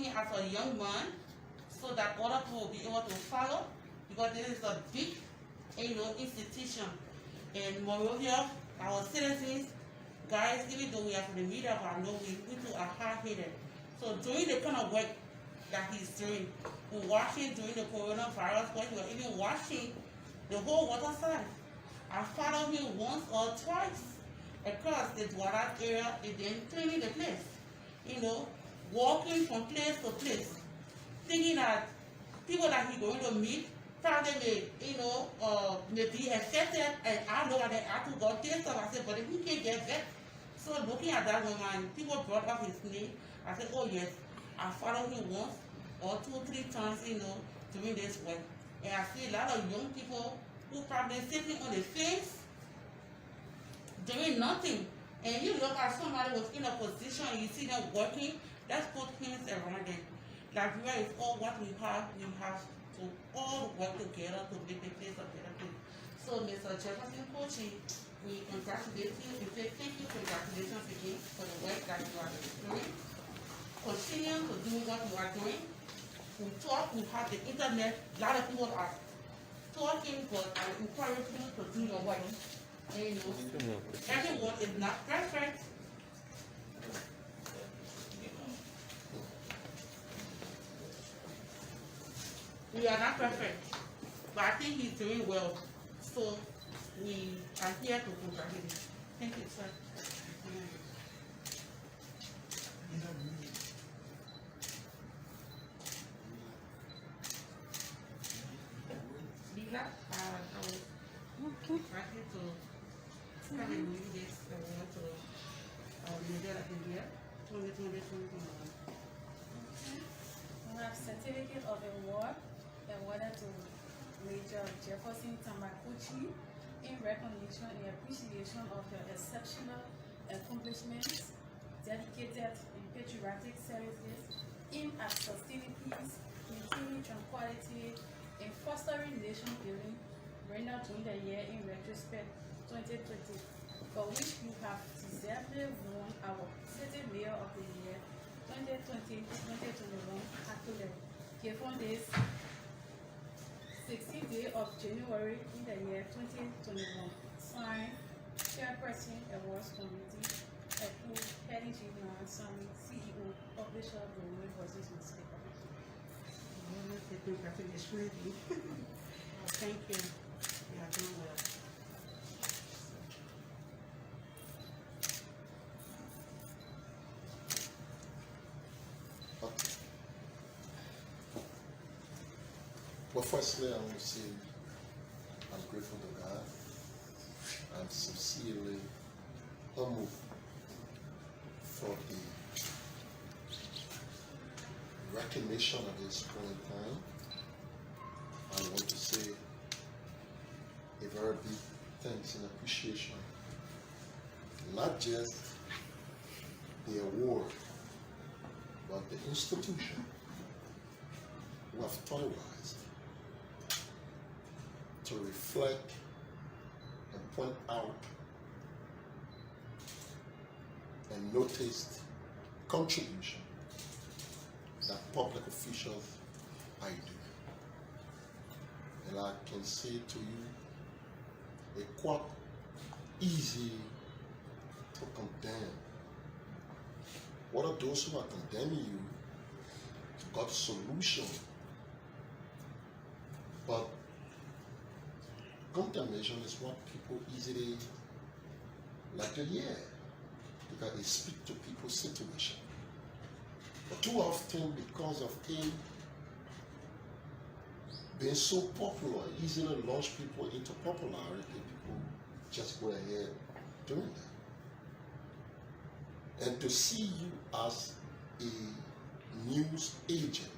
working as a young man so that other people will be able to follow, because this is a big, institution. And moreover, our citizens, guys, even though we are from the media, but I know we too are hard-headed. So doing the kind of work that he's doing, watching during the coronavirus, when he was even watching the whole water side, I followed him once or twice across the Dwara area and then cleaning the place. Walking from place to place, thinking that people that he's going to meet probably may be affected, and I know that they have to go test them. I said, but if he can't get that, so looking at that woman, people brought up his name. I said, oh yes, I followed him once or 2-3 times, doing this work. And I see a lot of young people who probably sitting on the fence, doing nothing. And you look at somebody who's in a position and you see them working, let's put hands around them. Liberia is all what we have to all work together to make the place a better place. So Mr. Jefferson Koijee, we congratulate you. We say thank you, congratulations again for the work that you are doing. Continue to do what you are doing. We talk, we have the internet, a lot of people are talking, but I encourage you to do your work. And everyone is not perfect. We are not perfect, but I think he's doing well. So we are here to congratulate him. Thank you, sir. Lila, I was happy to come and read this award to Middle of the Year 2020-2021. We have certificate of award awarded to Major Jefferson Koijee in recognition and appreciation of your exceptional accomplishments, dedicated and patriotic services aimed at sustaining peace, maintaining tranquility, and fostering nation building, rendered during the year in retrospect 2020, for which you have deservedly won our City Mayor of the Year 2020-2021 accolade, given this 16th day of January in the year 2021. Signed, Chairperson Awards Committee, approved, Heading Chief Nansami, CEO, Publisher, Global Voices Newspaper. Thank you. You are doing well. Okay. Well, firstly, I want to say I'm grateful to God. I'm sincerely humbled for the recognition of this point in time. I want to say a very big thanks and appreciation, not just the award, but the institution who have thought wise to reflect and point out and notice contribution that public officials I do. And I can say to you, it's quite easy to condemn. What are those who are condemning you to God's solution? But condemnation is what people easily like to hear because they speak to people's situation. But too often, because of him being so popular, easily launch people into popularity, people just go ahead doing that. And to see you as a news agent,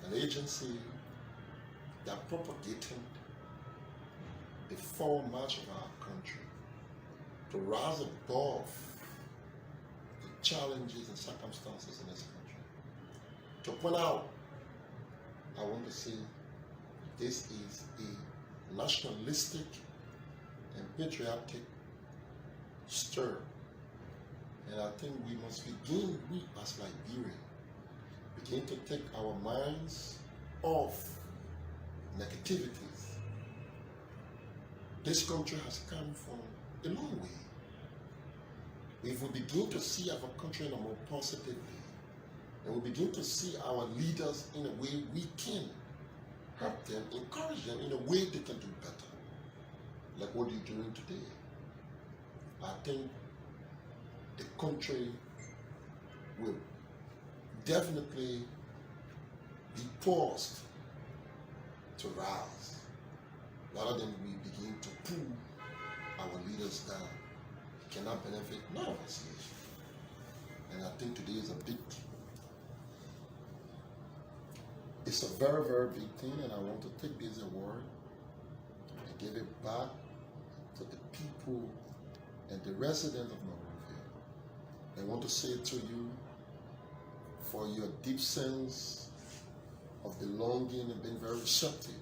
an agency that propagating the forward march of our country, to rise above the challenges and circumstances in this country, to point out, I want to say, this is a nationalistic and patriotic stir. And I think we must begin, we as Liberians, begin to take our minds off negativities. This country has come from a long way. If we begin to see our country in a more positive way, and we begin to see our leaders in a way we can help them, encourage them in a way they can do better, like what you're doing today, I think the country will definitely be forced to rise, rather than we begin to pull our leaders down. It cannot benefit none of us here. And I think today is it's a very, very big thing, and I want to take this award and give it back to the people and the residents of Monrovia. I want to say to you, for your deep sense of belonging and being very receptive,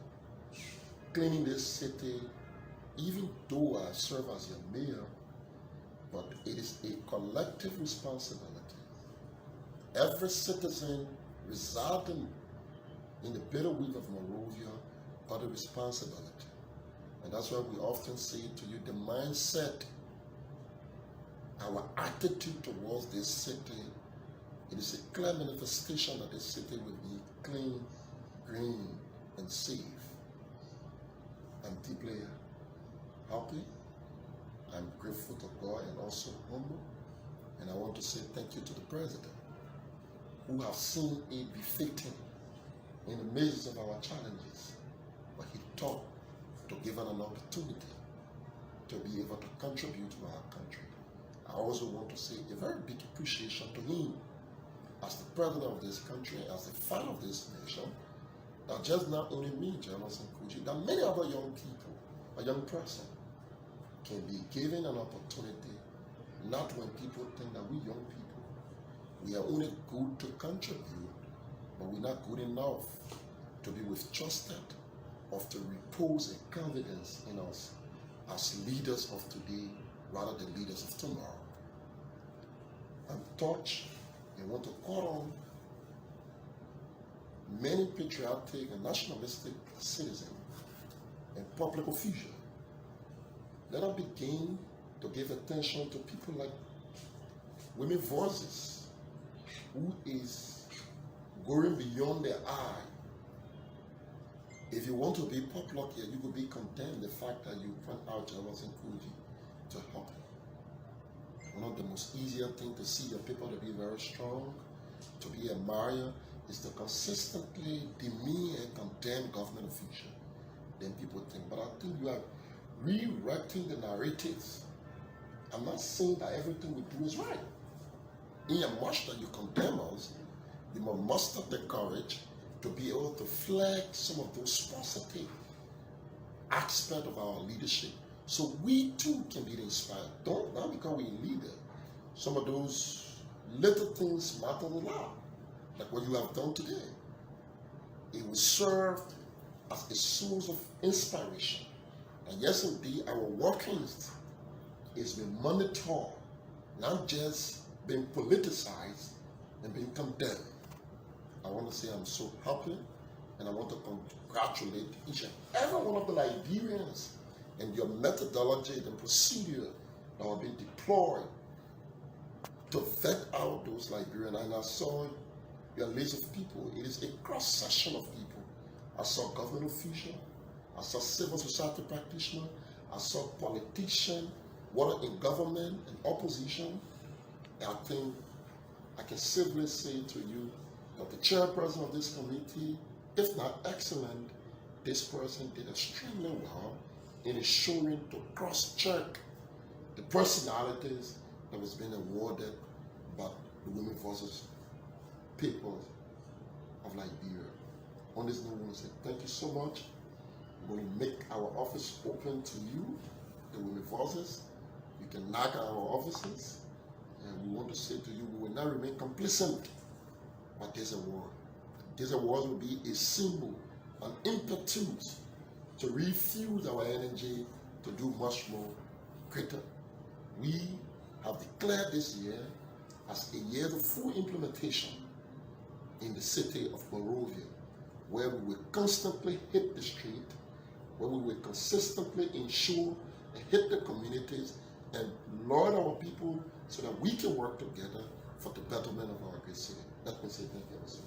cleaning this city, even though I serve as your mayor, but it is a collective responsibility. Every citizen residing in the bailiwick of Monrovia got a responsibility. And that's why we often say to you, the mindset, our attitude towards this city, it is a clear manifestation that this city will be clean, green, and safe. I'm deeply happy. I'm grateful to God and also humble. And I want to say thank you to the President, who have seen it befitting in the midst of our challenges, but he thought to give us an opportunity to be able to contribute to our country. I also want to say a very big appreciation to him as the President of this country, as the father of this nation, that just not only me, Jefferson Koijee, that many other young people, a young person, can be given an opportunity, not when people think that we young people, we are only good to contribute, but we're not good enough to be trusted or to repose a confidence in us as leaders of today rather than leaders of tomorrow. I'm touched and want to call on many patriotic and nationalistic citizens and public officials. Let us begin to give attention to people like Women Voices, who is going beyond their eye. If you want to be popular here, you will be content the fact that you point out Jefferson Koijee to help you. One of the most easier things to see your people to be very strong, to be admired, is to consistently demean and condemn government officials. Then people think, but I think you are rewriting the narratives. I'm not saying that everything we do is right. In as much that you condemn us, you must muster the courage to be able to flag some of those positive aspects of our leadership, so we too can be inspired. Don't, not because we're a leader. Some of those little things matter a lot, like what you have done today. It will serve as a source of inspiration. And yes, indeed, our workings is being monitored, not just being politicized and being condemned. I want to say I'm so happy, and I want to congratulate each and every one of the Liberians and your methodology and procedure that have been deployed to vet out those Liberians. And I saw your list of people. It is a cross-section of people. I saw government officials, I saw civil society practitioners, I saw politicians, whether in government and opposition. And I think I can safely say to you that the chairperson of this committee, if not excellent, this person did extremely well in ensuring to cross-check the personalities that was being awarded by the Women Voices people of Liberia. On this note, I want to say thank you so much. We're going to make our office open to you, the Women Voices. You can knock at our offices, and we want to say to you, we will not remain complacent by this award. This award will be a symbol, an impetus to refuel our energy to do much more greater. We have declared this year as a year of full implementation in the city of Monrovia, where we will constantly hit the street, where we will consistently ensure and hit the communities and lord our people so that we can work together for the betterment of our great city. Let me say thank you.